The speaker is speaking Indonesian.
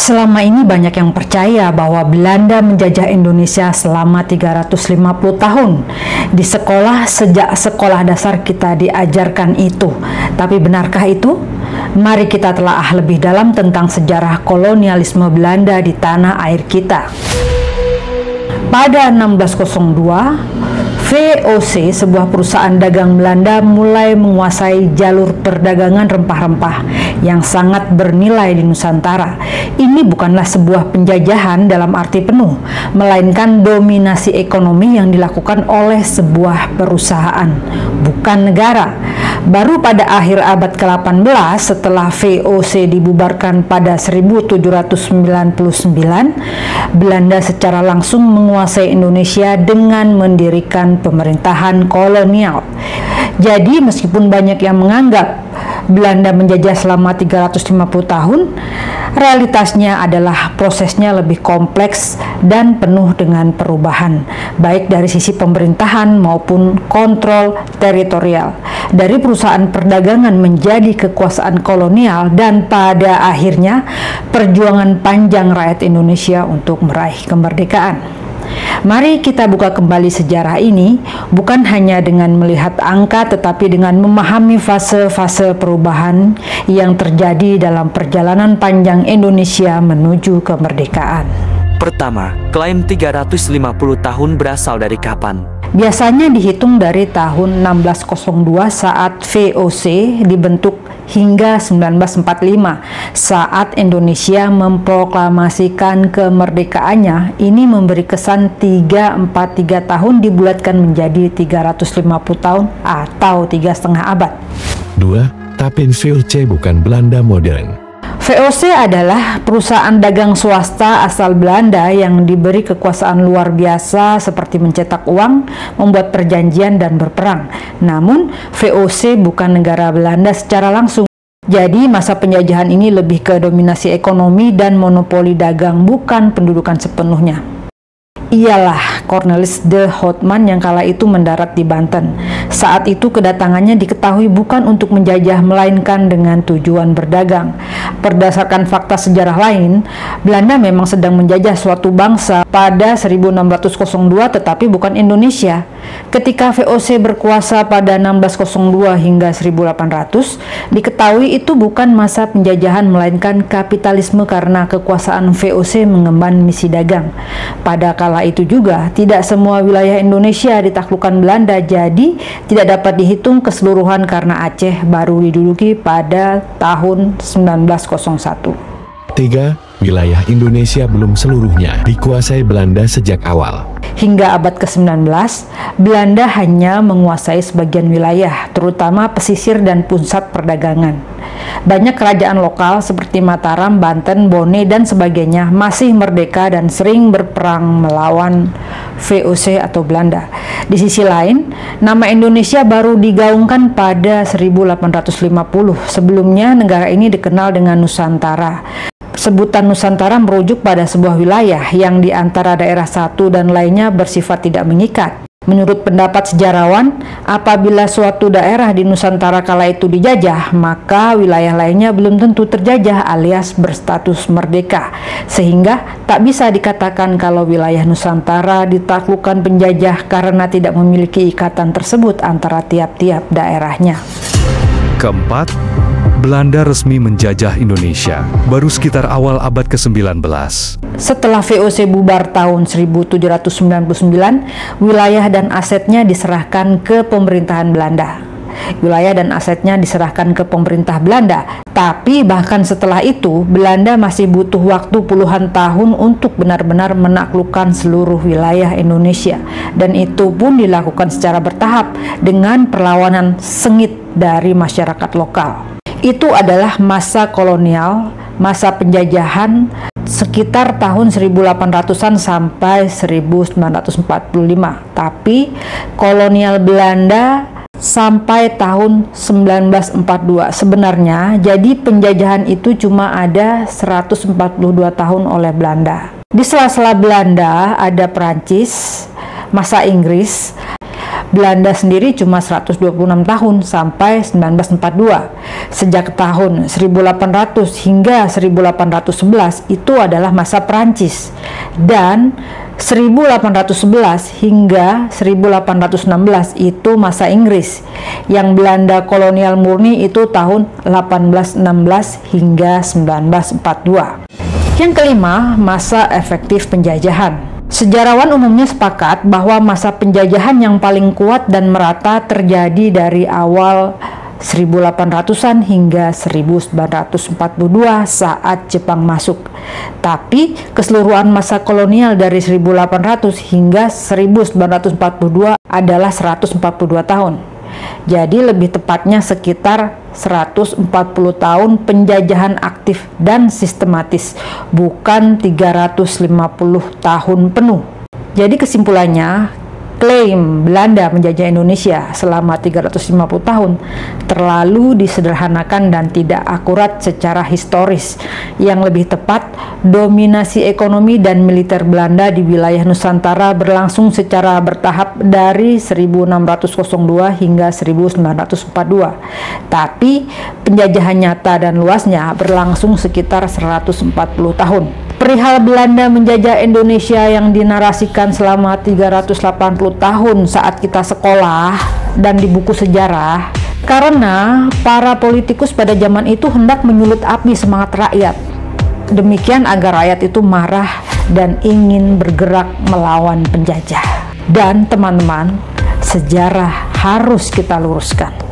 Selama ini banyak yang percaya bahwa Belanda menjajah Indonesia selama 350 tahun. Di sekolah, sejak sekolah dasar kita diajarkan itu. Tapi benarkah itu? Mari kita telaah lebih dalam tentang sejarah kolonialisme Belanda di tanah air kita. Pada 1602, VOC, sebuah perusahaan dagang Belanda, mulai menguasai jalur perdagangan rempah-rempah yang sangat bernilai di Nusantara. Ini bukanlah sebuah penjajahan dalam arti penuh, melainkan dominasi ekonomi yang dilakukan oleh sebuah perusahaan, bukan negara. Baru pada akhir abad ke-18, setelah VOC dibubarkan pada 1799, Belanda secara langsung menguasai Indonesia dengan mendirikan pemerintahan kolonial. Jadi meskipun banyak yang menganggap Belanda menjajah selama 350 tahun, realitasnya adalah prosesnya lebih kompleks dan penuh dengan perubahan, baik dari sisi pemerintahan maupun kontrol teritorial. Dari perusahaan perdagangan menjadi kekuasaan kolonial, dan pada akhirnya perjuangan panjang rakyat Indonesia untuk meraih kemerdekaan. Mari kita buka kembali sejarah ini, bukan hanya dengan melihat angka, tetapi dengan memahami fase-fase perubahan yang terjadi dalam perjalanan panjang Indonesia menuju kemerdekaan. Pertama, klaim 350 tahun berasal dari kapan? Biasanya dihitung dari tahun 1602 saat VOC dibentuk hingga 1945 saat Indonesia memproklamasikan kemerdekaannya. Ini memberi kesan 343 tahun dibulatkan menjadi 350 tahun atau 3,5 abad. 2. Tapi VOC bukan Belanda modern. VOC adalah perusahaan dagang swasta asal Belanda yang diberi kekuasaan luar biasa seperti mencetak uang, membuat perjanjian, dan berperang. Namun, VOC bukan negara Belanda secara langsung. Jadi, masa penjajahan ini lebih ke dominasi ekonomi dan monopoli dagang, bukan pendudukan sepenuhnya. Ialah Cornelis de Houtman yang kala itu mendarat di Banten. Saat itu kedatangannya diketahui bukan untuk menjajah, melainkan dengan tujuan berdagang. Berdasarkan fakta sejarah lain, Belanda memang sedang menjajah suatu bangsa pada 1602, tetapi bukan Indonesia. Ketika VOC berkuasa pada 1602 hingga 1800, diketahui itu bukan masa penjajahan, melainkan kapitalisme karena kekuasaan VOC mengemban misi dagang. Pada kala itu juga, tidak semua wilayah Indonesia ditaklukkan Belanda, jadi tidak dapat dihitung keseluruhan karena Aceh baru diduduki pada tahun 1901. 3. Wilayah Indonesia belum seluruhnya dikuasai Belanda sejak awal. Hingga abad ke-19, Belanda hanya menguasai sebagian wilayah, terutama pesisir dan pusat perdagangan. Banyak kerajaan lokal seperti Mataram, Banten, Bone, dan sebagainya masih merdeka dan sering berperang melawan VOC atau Belanda. Di sisi lain, nama Indonesia baru digaungkan pada 1850. Sebelumnya, negara ini dikenal dengan Nusantara. Sebutan Nusantara merujuk pada sebuah wilayah yang di antara daerah satu dan lainnya bersifat tidak mengikat. Menurut pendapat sejarawan, apabila suatu daerah di Nusantara kala itu dijajah, maka wilayah lainnya belum tentu terjajah alias berstatus merdeka. Sehingga tak bisa dikatakan kalau wilayah Nusantara ditaklukkan penjajah karena tidak memiliki ikatan tersebut antara tiap-tiap daerahnya. Keempat, Belanda resmi menjajah Indonesia baru sekitar awal abad ke-19. Setelah VOC bubar tahun 1799, wilayah dan asetnya diserahkan ke pemerintahan Belanda. Wilayah dan asetnya diserahkan ke pemerintah Belanda. Tapi bahkan setelah itu, Belanda masih butuh waktu puluhan tahun untuk benar-benar menaklukkan seluruh wilayah Indonesia. Dan itu pun dilakukan secara bertahap dengan perlawanan sengit dari masyarakat lokal. Itu adalah masa kolonial, masa penjajahan sekitar tahun 1800-an sampai 1945. Tapi kolonial Belanda sampai tahun 1942. Sebenarnya, jadi penjajahan itu cuma ada 142 tahun oleh Belanda. Di sela-sela Belanda ada Perancis, masa Inggris. Belanda sendiri cuma 126 tahun sampai 1942. Sejak tahun 1800 hingga 1811 itu adalah masa Prancis, dan 1811 hingga 1816 itu masa Inggris. Yang Belanda kolonial murni itu tahun 1816 hingga 1942. Yang kelima, masa efektif penjajahan. Sejarawan umumnya sepakat bahwa masa penjajahan yang paling kuat dan merata terjadi dari awal 1800-an hingga 1942 saat Jepang masuk. Tapi keseluruhan masa kolonial dari 1800 hingga 1942 adalah 142 tahun. Jadi lebih tepatnya sekitar 140 tahun penjajahan aktif dan sistematis, bukan 350 tahun penuh. Jadi kesimpulannya, klaim Belanda menjajah Indonesia selama 350 tahun terlalu disederhanakan dan tidak akurat secara historis. Yang lebih tepat, dominasi ekonomi dan militer Belanda di wilayah Nusantara berlangsung secara bertahap dari 1602 hingga 1942. Tapi penjajahan nyata dan luasnya berlangsung sekitar 140 tahun. Perihal Belanda menjajah Indonesia yang dinarasikan selama 380 tahun saat kita sekolah dan di buku sejarah, karena para politikus pada zaman itu hendak menyulut api semangat rakyat. Demikian agar rakyat itu marah dan ingin bergerak melawan penjajah. Dan teman-teman, sejarah harus kita luruskan.